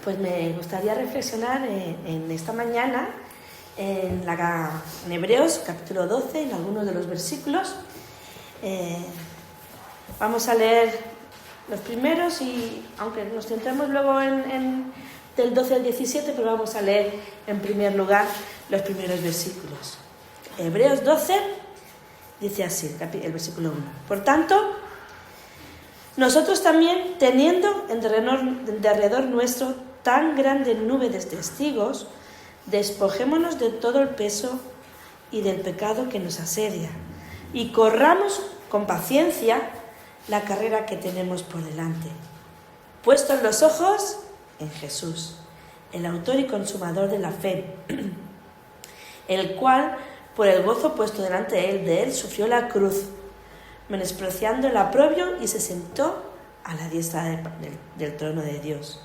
Pues me gustaría reflexionar en esta mañana en Hebreos capítulo 12, en algunos de los versículos. Vamos a leer los primeros y aunque nos centremos luego del 12 al 17, pero vamos a leer en primer lugar los primeros versículos. Hebreos 12 dice así, el versículo 1. Por tanto, nosotros también, teniendo en derredor nuestro tan grande nube de testigos, despojémonos de todo el peso y del pecado que nos asedia, y corramos con paciencia la carrera que tenemos por delante, puestos los ojos en Jesús, el autor y consumador de la fe, el cual, por el gozo puesto delante de él, sufrió la cruz, menospreciando el oprobio, y se sentó a la diestra del trono de Dios.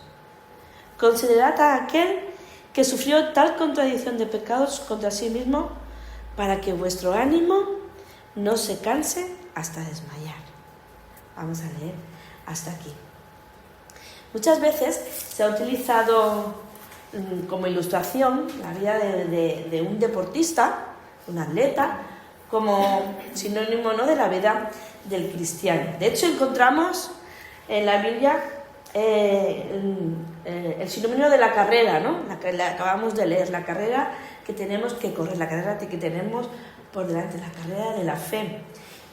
Considerad a aquel que sufrió tal contradicción de pecados contra sí mismo, para que vuestro ánimo no se canse hasta desmayar. Vamos a leer hasta aquí. Muchas veces se ha utilizado como ilustración la vida de un deportista, un atleta, como sinónimo, ¿no?, de la vida del cristiano. De hecho, encontramos en la Biblia el sinónimo de la carrera, ¿no? La acabamos de leer, la carrera que tenemos que correr, la carrera que tenemos por delante, la carrera de la fe,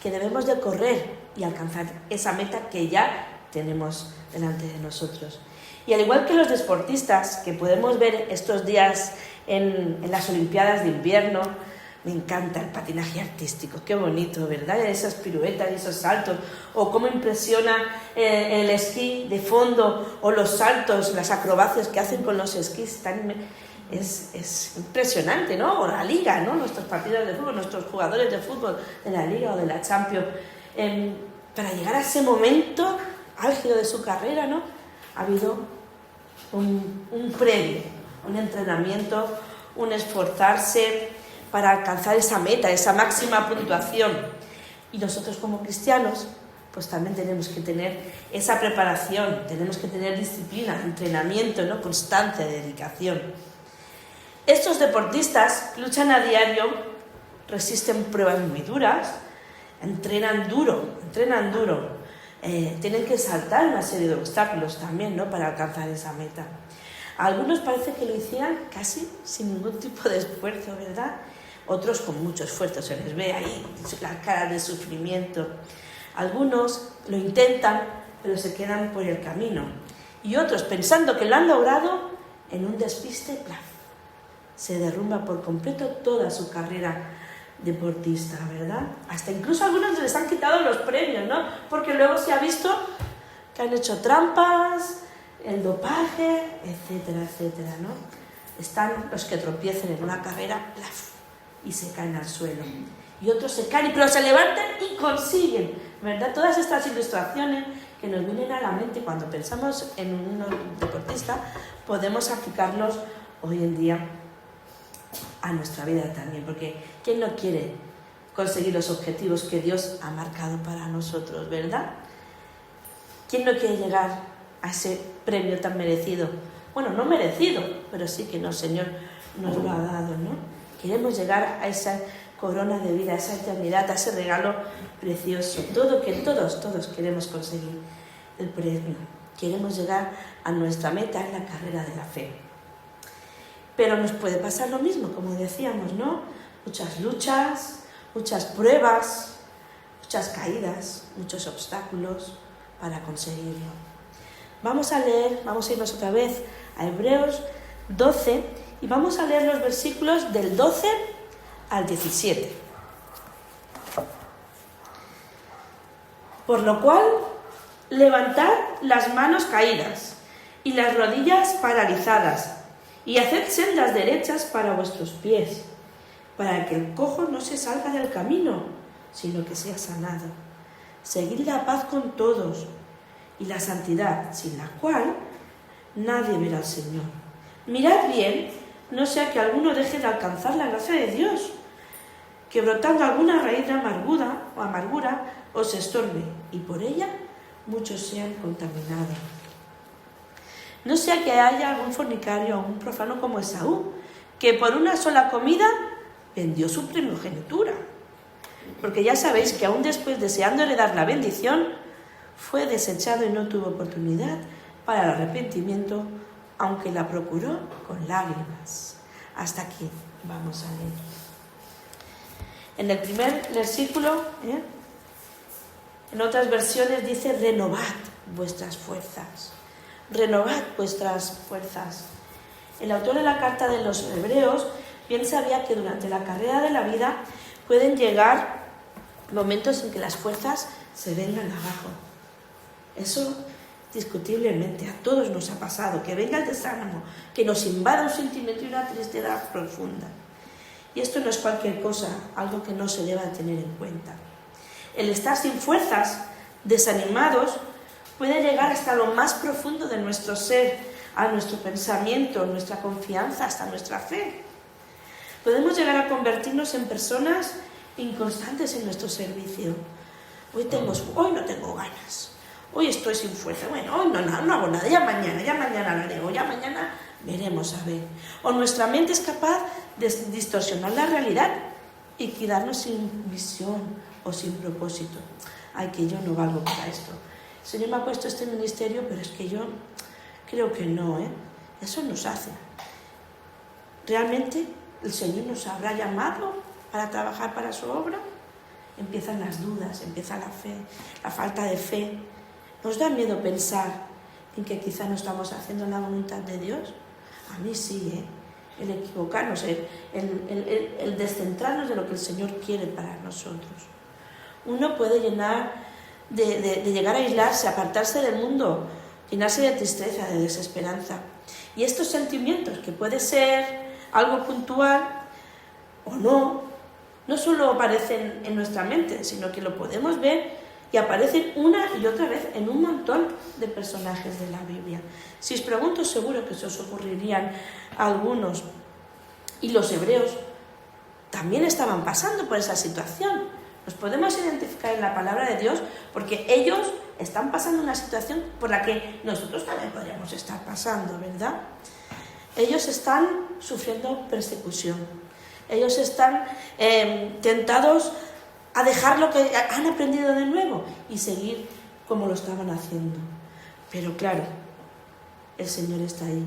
que debemos de correr y alcanzar esa meta que ya tenemos delante de nosotros. Y al igual que los deportistas que podemos ver estos días en las Olimpiadas de invierno, me encanta el patinaje artístico, qué bonito, ¿verdad? Esas piruetas y esos saltos, o cómo impresiona el esquí de fondo, o los saltos, las acrobacias que hacen con los esquís, es impresionante, ¿no? O la liga, ¿no? Nuestros partidos de fútbol, nuestros jugadores de fútbol de la liga o de la Champions. Para llegar a ese momento álgido de su carrera, ¿no?, ha habido un previo, un entrenamiento, un esforzarse para alcanzar esa meta, esa máxima puntuación. Y nosotros como cristianos, pues también tenemos que tener esa preparación, tenemos que tener disciplina, entrenamiento, ¿no?, constancia, dedicación. Estos deportistas luchan a diario, resisten pruebas muy duras, entrenan duro, tienen que saltar una serie de obstáculos también, ¿no?, para alcanzar esa meta. A algunos parece que lo hicieran casi sin ningún tipo de esfuerzo, ¿verdad? Otros con mucho esfuerzo, se les ve ahí la cara de sufrimiento. Algunos lo intentan, pero se quedan por el camino. Y otros, pensando que lo han logrado, en un despiste, ¡plaf!, se derrumba por completo toda su carrera deportista, ¿verdad? Hasta incluso a algunos les han quitado los premios, ¿no? Porque luego se ha visto que han hecho trampas, el dopaje, etcétera, etcétera, ¿no? Están los que tropiecen en una carrera, ¡plaf!, y se caen al suelo. Y otros se caen, pero se levantan y consiguen, ¿verdad? Todas estas ilustraciones que nos vienen a la mente cuando pensamos en un deportista, podemos aplicarlos hoy en día a nuestra vida también, porque ¿quién no quiere conseguir los objetivos que Dios ha marcado para nosotros, verdad? ¿Quién no quiere llegar a ese premio tan merecido? Bueno, no merecido, pero sí que el Señor nos lo ha dado, ¿no? Queremos llegar a esa corona de vida, a esa eternidad, a ese regalo precioso. Todos queremos conseguir el premio. Queremos llegar a nuestra meta en la carrera de la fe. Pero nos puede pasar lo mismo, como decíamos, ¿no? Muchas luchas, muchas pruebas, muchas caídas, muchos obstáculos para conseguirlo. Vamos a irnos otra vez a Hebreos 12 y vamos a leer los versículos del 12 al 17. Por lo cual, levantad las manos caídas y las rodillas paralizadas, y haced sendas derechas para vuestros pies, para que el cojo no se salga del camino, sino que sea sanado. Seguid la paz con todos y la santidad, sin la cual nadie verá al Señor. Mirad bien, no sea que alguno deje de alcanzar la gracia de Dios, que brotando alguna raíz de amargura os estorbe, y por ella muchos sean contaminados. No sea que haya algún fornicario o un profano como Esaú, que por una sola comida vendió su primogenitura. Porque ya sabéis que aún después, deseando heredar la bendición, fue desechado y no tuvo oportunidad para el arrepentimiento, aunque la procuró con lágrimas. Hasta aquí vamos a leer. En el primer versículo, en otras versiones dice: renovad vuestras fuerzas. Renovad vuestras fuerzas. El autor de la carta de los Hebreos bien sabía que durante la carrera de la vida pueden llegar momentos en que las fuerzas se vengan abajo. Eso discutiblemente a todos nos ha pasado, que venga el desánimo, que nos invada un sentimiento y una tristeza profunda. Y esto no es cualquier cosa, algo que no se deba tener en cuenta. El estar sin fuerzas, desanimados, puede llegar hasta lo más profundo de nuestro ser, a nuestro pensamiento, nuestra confianza, hasta nuestra fe. Podemos llegar a convertirnos en personas inconstantes en nuestro servicio. Hoy no tengo ganas, hoy estoy sin fuerza, bueno, hoy no hago nada, ya mañana lo haré, o ya mañana veremos a ver. O nuestra mente es capaz de distorsionar la realidad y quedarnos sin visión o sin propósito. Ay, que yo no valgo para esto. El Señor me ha puesto este ministerio, pero es que yo creo que no, Eso nos hace. ¿Realmente el Señor nos habrá llamado para trabajar para su obra? Empiezan las dudas, empieza la fe, la falta de fe. ¿Nos da miedo pensar en que quizá no estamos haciendo la voluntad de Dios? A mí sí, el equivocarnos, el descentrarnos de lo que el Señor quiere para nosotros. Uno puede llegar a aislarse, apartarse del mundo, llenarse de tristeza, de desesperanza. Y estos sentimientos, que puede ser algo puntual o no solo aparecen en nuestra mente, sino que lo podemos ver y aparecen una y otra vez en un montón de personajes de la Biblia. Si os pregunto, seguro que se os ocurrirían algunos. Y los hebreos también estaban pasando por esa situación. Nos podemos identificar en la palabra de Dios porque ellos están pasando una situación por la que nosotros también podríamos estar pasando, ¿verdad? Ellos están sufriendo persecución. Ellos están tentados a dejar lo que han aprendido de nuevo y seguir como lo estaban haciendo. Pero claro, el Señor está ahí.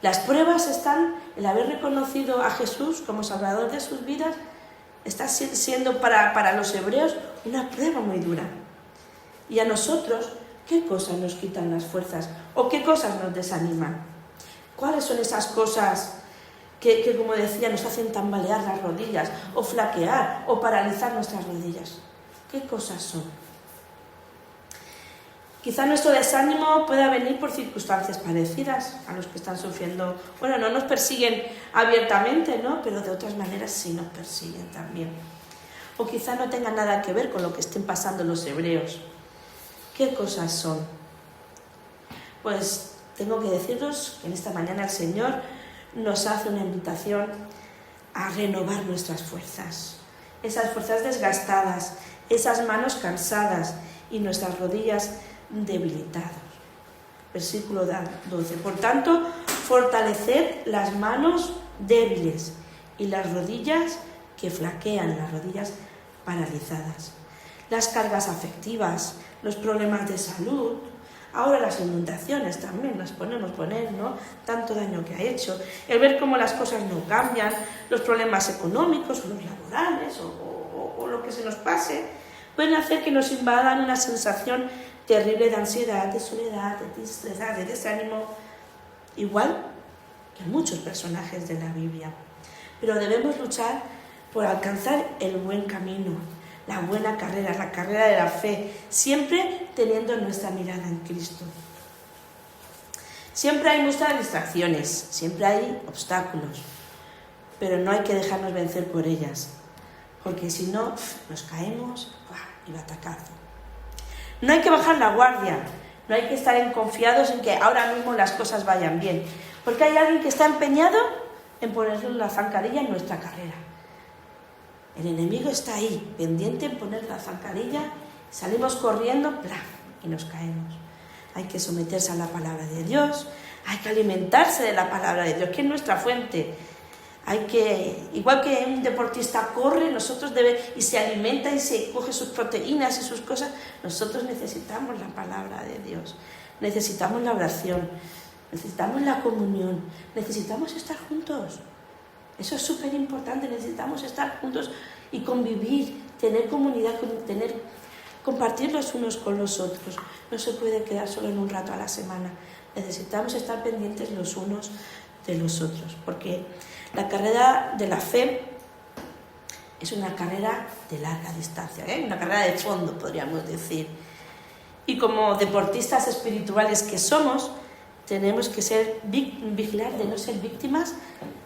Las pruebas están, el haber reconocido a Jesús como Salvador de sus vidas, está siendo para los hebreos una prueba muy dura. Y a nosotros, ¿qué cosas nos quitan las fuerzas? ¿O qué cosas nos desaniman? ¿Cuáles son esas cosas que, como decía, nos hacen tambalear las rodillas, o flaquear, o paralizar nuestras rodillas? ¿Qué cosas son? Quizá nuestro desánimo pueda venir por circunstancias parecidas a los que están sufriendo. Bueno, no nos persiguen abiertamente, ¿no? Pero de otras maneras sí nos persiguen también. O quizá no tenga nada que ver con lo que estén pasando los hebreos. ¿Qué cosas son? Pues tengo que deciros que en esta mañana el Señor nos hace una invitación a renovar nuestras fuerzas. Esas fuerzas desgastadas, esas manos cansadas y nuestras rodillas debilitadas. Versículo 12. Por tanto, fortaleced las manos débiles y las rodillas que flaquean, las rodillas paralizadas. Las cargas afectivas, los problemas de salud, ahora las inundaciones también las podemos poner, ¿no? Tanto daño que ha hecho. El ver cómo las cosas no cambian, los problemas económicos o los laborales o lo que se nos pase, pueden hacer que nos invadan una sensación terrible de ansiedad, de soledad, de tristeza, de desánimo, igual que muchos personajes de la Biblia. Pero debemos luchar por alcanzar el buen camino, la buena carrera, la carrera de la fe, siempre teniendo nuestra mirada en Cristo. Siempre hay muchas distracciones, siempre hay obstáculos, pero no hay que dejarnos vencer por ellas, porque si no, nos caemos y batacazo. No hay que bajar la guardia, no hay que estar confiados en que ahora mismo las cosas vayan bien, porque hay alguien que está empeñado en ponerle la zancadilla en nuestra carrera. El enemigo está ahí, pendiente en poner la zancadilla, salimos corriendo, ¡plaf!, y nos caemos. Hay que someterse a la palabra de Dios, Hay que alimentarse de la palabra de Dios, que es nuestra fuente. Igual que un deportista corre, y se alimenta y se coge sus proteínas y sus cosas, nosotros necesitamos la palabra de Dios, necesitamos la oración, necesitamos la comunión, necesitamos estar juntos. Eso es súper importante, necesitamos estar juntos y convivir, tener comunidad, compartir los unos con los otros. No se puede quedar solo en un rato a la semana. Necesitamos estar pendientes los unos de los otros, porque la carrera de la fe es una carrera de larga distancia, una carrera de fondo, podríamos decir. Y como deportistas espirituales que somos, tenemos que vigilar de no ser víctimas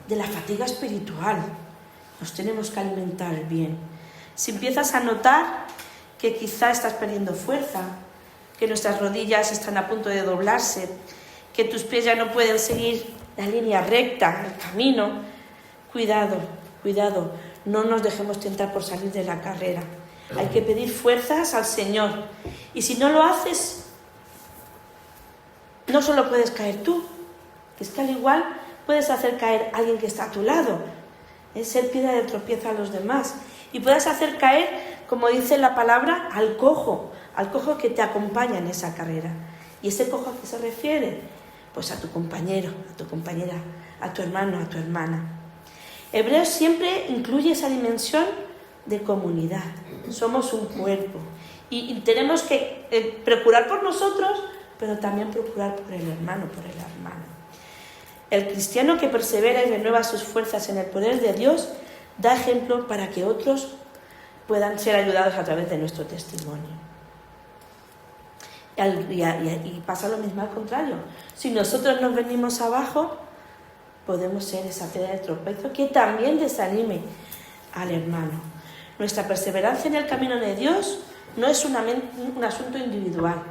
de la fatiga espiritual. Nos tenemos que alimentar bien. Si empiezas a notar que quizá estás perdiendo fuerza, que nuestras rodillas están a punto de doblarse, que tus pies ya no pueden seguir la línea recta, el camino, cuidado, no nos dejemos tentar por salir de la carrera. Hay que pedir fuerzas al Señor. Y si no lo haces, no solo puedes caer tú, es que al igual puedes hacer caer a alguien que está a tu lado. Es ser piedra de tropiezo a los demás. Y puedes hacer caer, como dice la palabra, al cojo que te acompaña en esa carrera. ¿Y ese cojo a qué se refiere? Pues a tu compañero, a tu compañera, a tu hermano, a tu hermana. Hebreos siempre incluye esa dimensión de comunidad. Somos un cuerpo. Y tenemos que procurar por nosotros, pero también procurar por el hermano, por el hermano. El cristiano que persevera y renueva sus fuerzas en el poder de Dios da ejemplo para que otros puedan ser ayudados a través de nuestro testimonio. Y pasa lo mismo al contrario. Si nosotros nos venimos abajo, podemos ser esa piedra de tropiezo que también desanime al hermano. Nuestra perseverancia en el camino de Dios no es un asunto individual,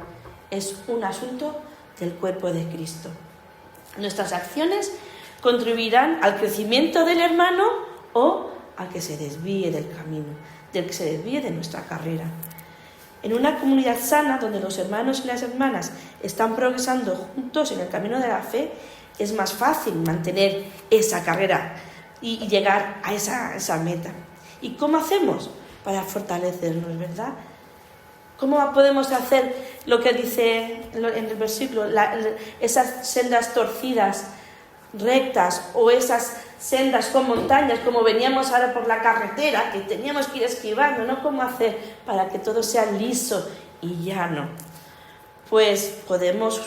es un asunto del cuerpo de Cristo. Nuestras acciones contribuirán al crecimiento del hermano o al que se desvíe del camino, del que se desvíe de nuestra carrera. En una comunidad sana, donde los hermanos y las hermanas están progresando juntos en el camino de la fe, es más fácil mantener esa carrera y llegar a esa meta. ¿Y cómo hacemos para fortalecernos, verdad? ¿Cómo podemos hacer lo que dice en el versículo, esas sendas torcidas, rectas, o esas sendas con montañas, como veníamos ahora por la carretera, que teníamos que ir esquivando, ¿no? ¿Cómo hacer para que todo sea liso y llano? Pues podemos,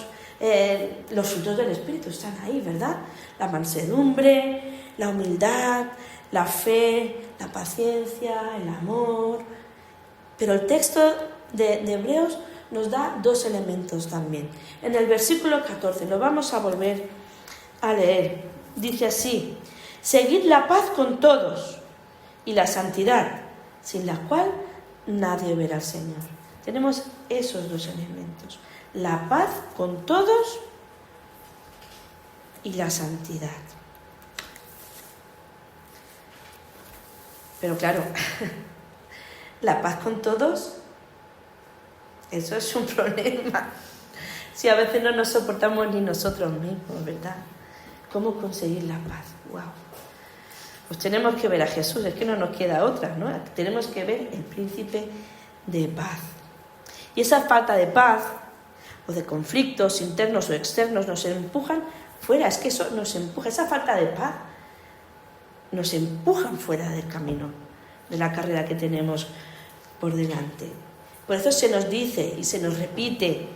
los frutos del Espíritu están ahí, ¿verdad? La mansedumbre, la humildad, la fe, la paciencia, el amor. Pero el texto de Hebreos nos da dos elementos también. En el versículo 14, lo vamos a volver a leer. Dice así: seguid la paz con todos y la santidad, sin la cual nadie verá al Señor. Tenemos esos dos elementos: la paz con todos y la santidad. Pero claro, la paz con todos, eso es un problema. Si a veces no nos soportamos ni nosotros mismos, ¿verdad? ¿Cómo conseguir la paz? ¡Wow! Pues tenemos que ver a Jesús, es que no nos queda otra, ¿no? Tenemos que ver el príncipe de paz. Y esa falta de paz, o de conflictos internos o externos, nos empujan fuera. Es que eso nos empuja, esa falta de paz nos empujan fuera del camino, de la carrera que tenemos por delante. Por eso se nos dice y se nos repite: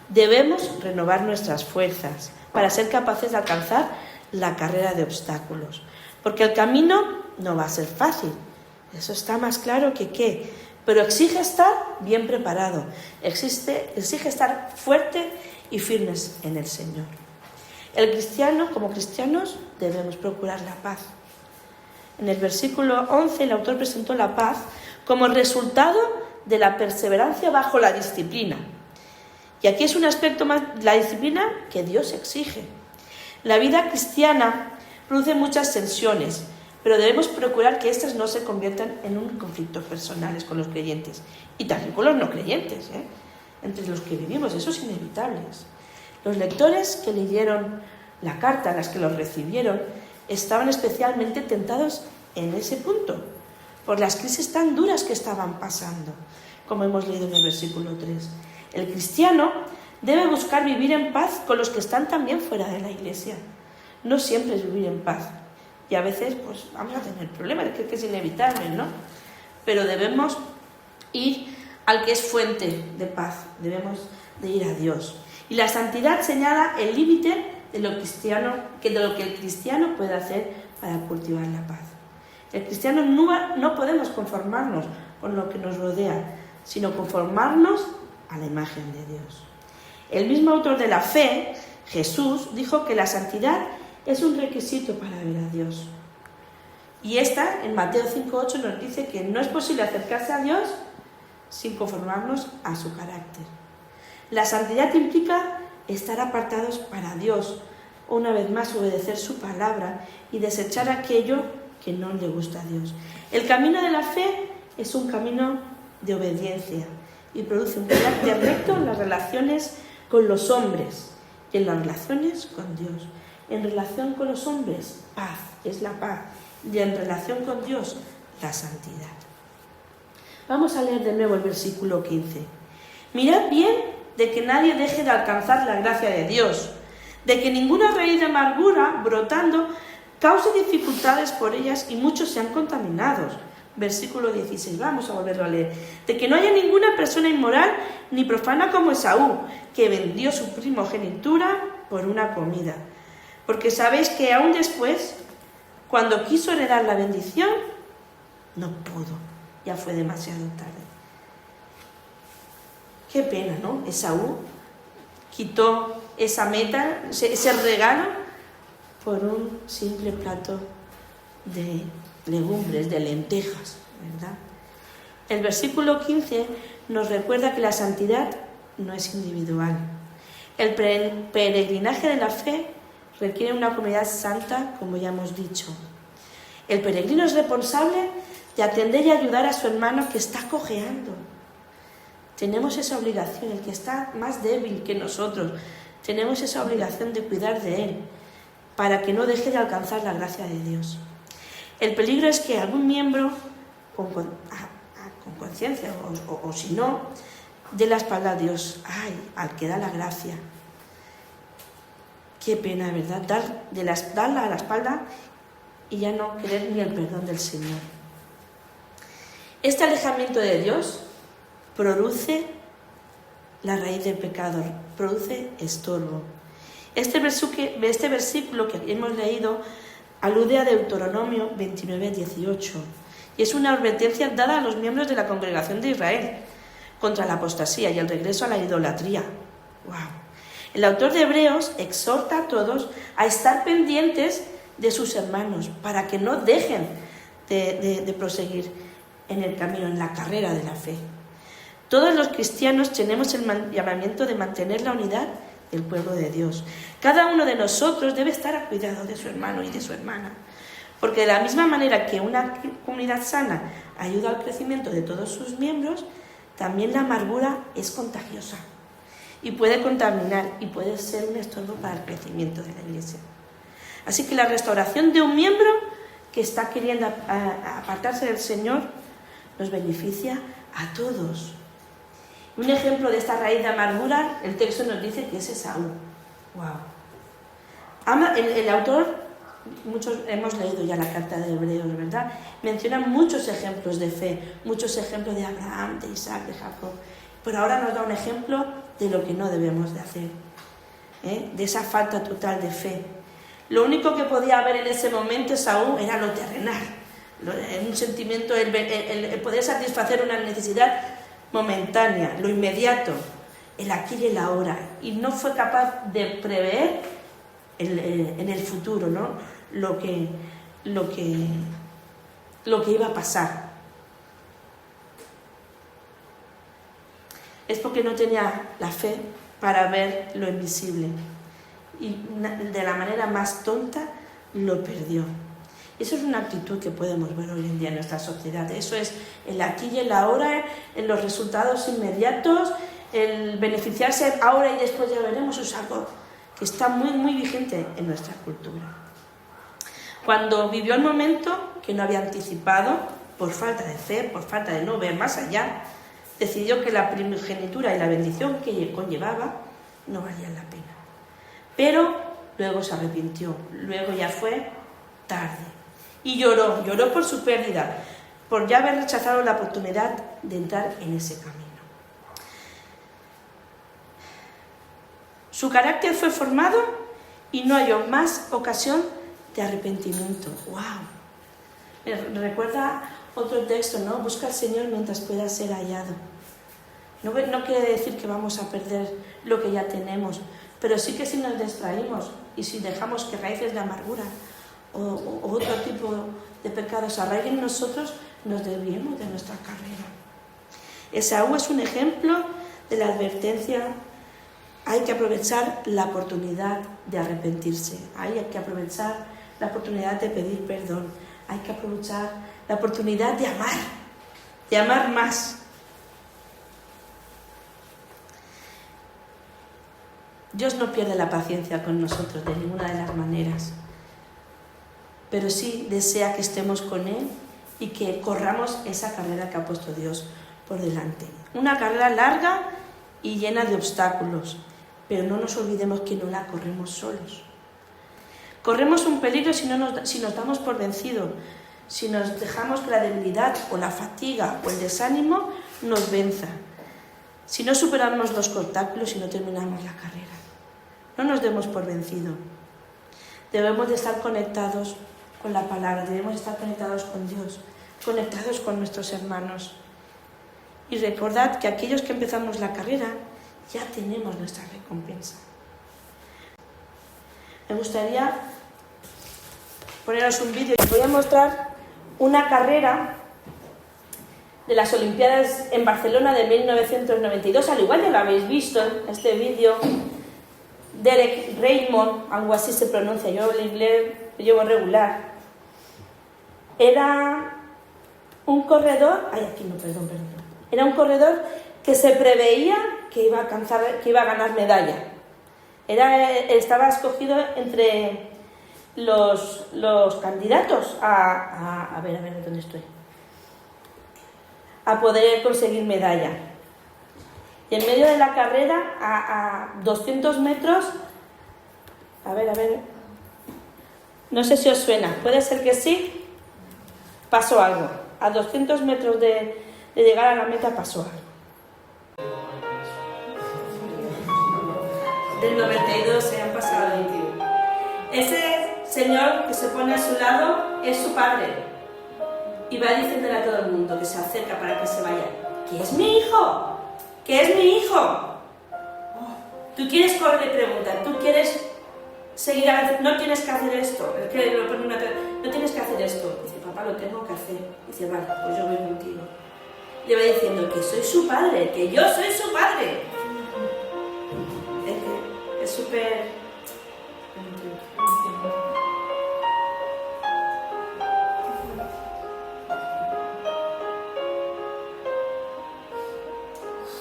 debemos renovar nuestras fuerzas para ser capaces de alcanzar la carrera de obstáculos. Porque el camino no va a ser fácil, eso está más claro que qué, pero exige estar bien preparado, exige estar fuerte y firmes en el Señor. El cristiano, como cristianos, debemos procurar la paz. En el versículo 11, el autor presentó la paz como resultado de la perseverancia bajo la disciplina. Y aquí es un aspecto más, la disciplina que Dios exige. La vida cristiana produce muchas tensiones, pero debemos procurar que éstas no se conviertan en un conflicto personales con los creyentes y también con los no creyentes, entre los que vivimos, eso es inevitable. Los lectores que leyeron la carta, las que los recibieron, estaban especialmente tentados en ese punto, por las crisis tan duras que estaban pasando, como hemos leído en el versículo 3. El cristiano debe buscar vivir en paz con los que están también fuera de la iglesia. No siempre es vivir en paz, y a veces pues vamos a tener problemas, que es inevitable, ¿no? Pero debemos ir al que es fuente de paz, debemos de ir a Dios. Y la santidad señala el límite de lo que el cristiano puede hacer para cultivar la paz. El cristiano no podemos conformarnos con lo que nos rodea, sino conformarnos a la imagen de Dios. El mismo autor de la fe, Jesús, dijo que la santidad es un requisito para ver a Dios. Y esta, en Mateo 5:8, nos dice que no es posible acercarse a Dios sin conformarnos a su carácter. La santidad implica estar apartados para Dios, una vez más obedecer su palabra y desechar aquello que no le gusta a Dios. El camino de la fe es un camino de obediencia y produce un carácter recto en las relaciones con los hombres y en las relaciones con Dios. En relación con los hombres, paz, es la paz, y en relación con Dios, la santidad. Vamos a leer de nuevo el versículo 15. Mirad bien de que nadie deje de alcanzar la gracia de Dios, de que ninguna raíz de amargura brotando cause dificultades por ellas y muchos sean contaminados. Versículo 16, vamos a volverlo a leer. De que no haya ninguna persona inmoral ni profana como Esaú, que vendió su primogenitura por una comida. Porque sabéis que aún después, cuando quiso heredar la bendición, no pudo, ya fue demasiado tarde. Qué pena, ¿no? Esaú quitó esa meta, ese regalo, por un simple plato de legumbres, de lentejas, ¿verdad? El versículo 15 nos recuerda que la santidad no es individual. El peregrinaje de la fe requiere una comunidad santa, como ya hemos dicho. El peregrino es responsable de atender y ayudar a su hermano que está cojeando. Tenemos esa obligación, el que está más débil que nosotros, tenemos esa obligación de cuidar de él, para que no deje de alcanzar la gracia de Dios. El peligro es que algún miembro, con conciencia o si no, dé la espalda a Dios, al que da la gracia. Qué pena, ¿verdad? Darle a la espalda y ya no querer ni el perdón del Señor. Este alejamiento de Dios produce la raíz del pecado, produce estorbo. Este versículo que hemos leído alude a Deuteronomio 29:18 y es una advertencia dada a los miembros de la congregación de Israel contra la apostasía y el regreso a la idolatría. ¡Wow! El autor de Hebreos exhorta a todos a estar pendientes de sus hermanos para que no dejen de proseguir en el camino, en la carrera de la fe. Todos los cristianos tenemos el llamamiento de mantener la unidad del pueblo de Dios. Cada uno de nosotros debe estar a cuidado de su hermano y de su hermana, porque de la misma manera que una comunidad sana ayuda al crecimiento de todos sus miembros, también la amargura es contagiosa y puede contaminar y puede ser un estorbo para el crecimiento de la iglesia. Así que la restauración de un miembro que está queriendo apartarse del Señor nos beneficia a todos. Un ejemplo de esta raíz de amargura, el texto nos dice que es Esaú. ¡Wow! El autor, muchos hemos leído ya la carta de Hebreos, ¿verdad? Menciona muchos ejemplos de fe, muchos ejemplos de Abraham, de Isaac, de Jacob. Pero ahora nos da un ejemplo de lo que no debemos de hacer, de esa falta total de fe. Lo único que podía haber en ese momento Esaú era lo terrenal, un sentimiento, el poder satisfacer una necesidad momentánea, lo inmediato, el aquí y el ahora, y no fue capaz de prever en el futuro, ¿no? lo que iba a pasar. Es porque no tenía la fe para ver lo invisible y de la manera más tonta lo perdió. Eso es una actitud que podemos ver hoy en día en nuestra sociedad. Eso es el aquí y el ahora, en los resultados inmediatos, el beneficiarse ahora y después ya veremos es algo que está muy, muy vigente en nuestra cultura. Cuando vivió el momento que no había anticipado, por falta de fe, por falta de no ver más allá, decidió que la primogenitura y la bendición que conllevaba no valían la pena. Pero luego se arrepintió, luego ya fue tarde. Y lloró por su pérdida, por ya haber rechazado la oportunidad de entrar en ese camino. Su carácter fue formado y no halló más ocasión de arrepentimiento. ¡Wow! Me recuerda otro texto, ¿no? Busca al Señor mientras pueda ser hallado. No quiere decir que vamos a perder lo que ya tenemos, pero sí que si nos distraímos y si dejamos que raíces de amargura o otro tipo de pecados arraiguen en nosotros, nos desviemos de nuestra carrera. Esaú es un ejemplo de la advertencia. Hay que aprovechar la oportunidad de arrepentirse, hay que aprovechar la oportunidad de pedir perdón, hay que aprovechar la oportunidad de amar más. Dios no pierde la paciencia con nosotros de ninguna de las maneras, pero sí desea que estemos con Él y que corramos esa carrera que ha puesto Dios por delante. Una carrera larga y llena de obstáculos, pero no nos olvidemos que no la corremos solos. Corremos un peligro si nos damos por vencido, si nos dejamos que la debilidad o la fatiga o el desánimo nos venza, si no superamos los obstáculos y no terminamos la carrera. No nos demos por vencido. Debemos de estar conectados con la palabra, debemos estar conectados con Dios, conectados con nuestros hermanos. Y recordad que aquellos que empezamos la carrera ya tenemos nuestra recompensa. Me gustaría poneros un vídeo y os voy a mostrar una carrera de las Olimpiadas en Barcelona de 1992, al igual que lo habéis visto en este vídeo. Derek Raymond, algo así se pronuncia, yo el inglés lo llevo regular. Era un corredor, era un corredor que se preveía que iba a ganar medalla. Estaba escogido entre los candidatos a ver dónde estoy, a poder conseguir medalla. Y en medio de la carrera, a 200 metros, no sé si os suena, puede ser que sí, pasó algo. A 200 metros de llegar a la meta pasó algo. Del 92 se han pasado 21. Ese señor que se pone a su lado es su padre. Y va diciéndole a todo el mundo que se acerca para que se vaya: ¿qué es mi hijo? ¿Qué es mi hijo? Tú quieres correr y preguntar, tú quieres seguir avanzando, no tienes que hacer esto. No tienes que hacer esto. Dice: papá, lo tengo que hacer. Dice: vale, pues yo voy contigo. Le va diciendo que soy su padre, que yo soy su padre. Es súper...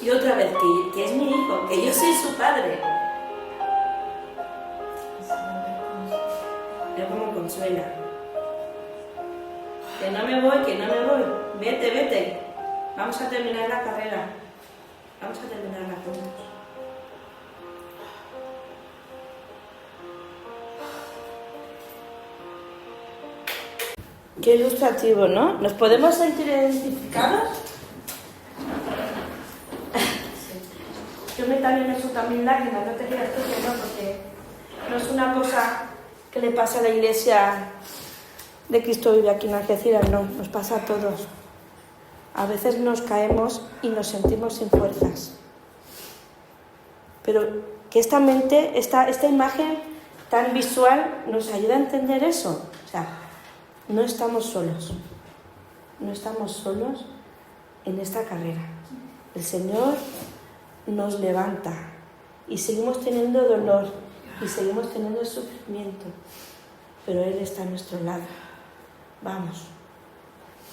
Y otra vez, que es mi hijo, que yo soy su padre. Veo cómo consuela. Que no me voy. Vete. Vamos a terminar la carrera. Vamos a terminarla juntos. Qué ilustrativo, ¿no? ¿Nos podemos sentir identificados? Yo también me suelto también lágrimas, no te creas tú que no, porque no es una cosa que le pasa a la Iglesia de Cristo Vive aquí en Algeciras, no, nos pasa a todos. A veces nos caemos y nos sentimos sin fuerzas. Pero que esta mente, esta imagen tan visual nos ayuda a entender eso. O sea, no estamos solos. No estamos solos en esta carrera. El Señor nos levanta y seguimos teniendo dolor y seguimos teniendo sufrimiento, pero Él está a nuestro lado. Vamos.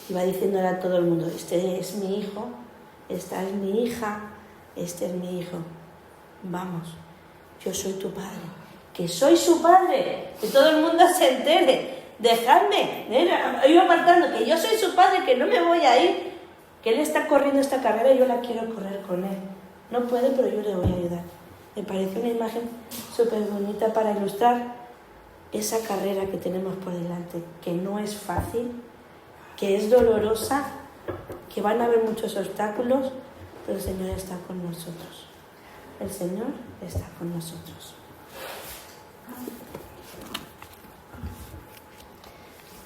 Y va diciéndole a todo el mundo: este es mi hijo, esta es mi hija, este es mi hijo, vamos, yo soy tu padre, que soy su padre, que todo el mundo se entere, dejadme, yo apartando, que yo soy su padre, que no me voy a ir, que él está corriendo esta carrera y yo la quiero correr con él, no puede, pero yo le voy a ayudar. Me parece una imagen súper bonita para ilustrar esa carrera que tenemos por delante, que no es fácil, que es dolorosa, que van a haber muchos obstáculos, pero el Señor está con nosotros. El Señor está con nosotros.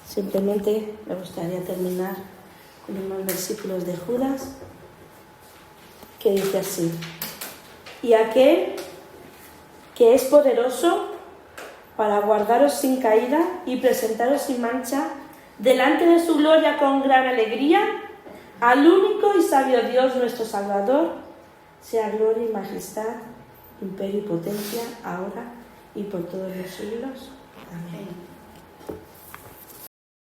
Simplemente me gustaría terminar con unos versículos de Judas que dice así: y aquel que es poderoso para guardaros sin caída y presentaros sin mancha delante de su gloria con gran alegría, al único y sabio Dios nuestro Salvador, sea gloria y majestad, imperio y potencia, ahora y por todos los siglos. Amén.